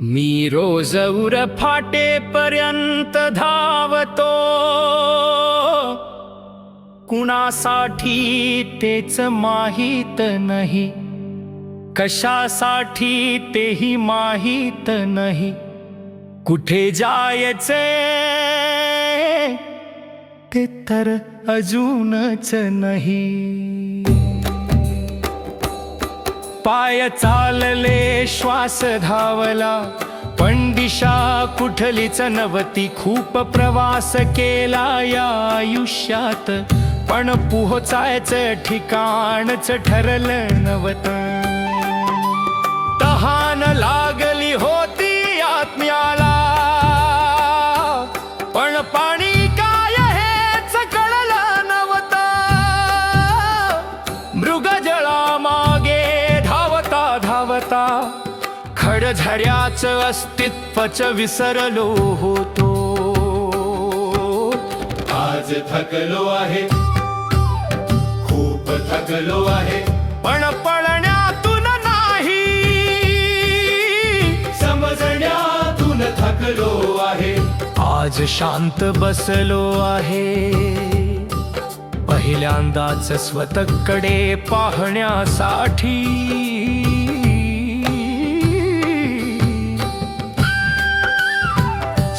मी रोज फाटेपर्यंत धावतो, कुणासाठी तेच माहीत नाही, कशासाठी तेही माहीत नाही, कुठे जायचे ते तर अजूनच नाही. पाय चालले श्वास धावला, पण दिशा कुठलीच नव्हती. खूप प्रवास केला या आयुष्यात, पण पोहोचायचं ठिकाणच ठरलं नव्हतं. तहान लागली होती आत्म्याला, पण पाणी काय हेच कळलं नव्हतं. मृगजळा मागे धावता खडझऱ्याचं अस्तित्वच विसरलो होतो. आज थकलो आहे, खूप थकलो आहे, पण पळण्यातून नाही, समजण्यातून थकलो आहे. आज शांत बसलो आहे, पहिल्यांदाच स्वतःकडे पाहण्यासाठी.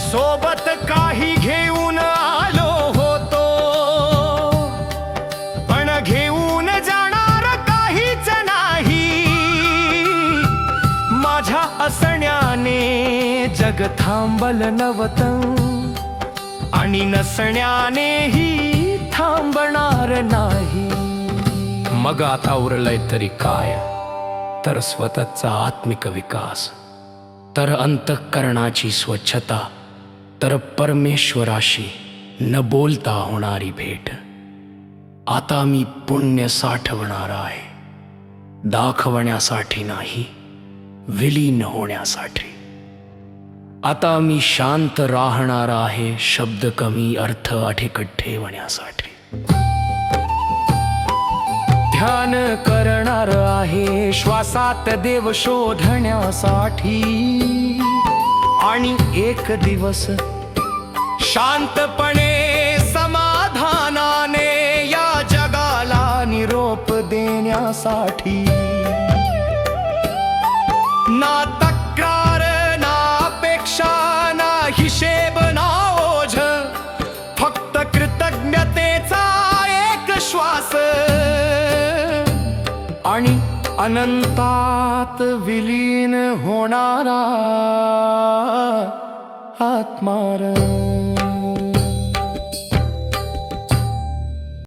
सोबत काही घेऊन आलो होतो, पण घेऊन जाणार काहीच नाही. माझ्या असण्याने जग थांबलं नव्हतं, आणि नसण्यानेही थांबणार नाही. मग आता उरलंय तरी काय, तर स्वतःचा आत्मिक विकास, तर अंतःकरणाची स्वच्छता, तर परमेश्वराशी न बोलता होणारी भेट. आता मी पुण्य साठवणार आहे, दाखवण्यासाठी नाही, विलीन होण्यासाठी. आता मी शांत राहणार आहे, शब्द कमी, अर्थ अधिक ठेवण्यासाठी. ध्यान करणार आहे, श्वासात देव शोधण्यासाठी. आणि एक दिवस शांतपणे समाधानाने या जगाला निरोप देण्यासाठी. ना तक्रार, ना अपेक्षा, ना हिशेब, ना ओझ, फक्त कृतज्ञतेचा एक श्वास, आणि अनंतात विलीन होणारा आत्माराम.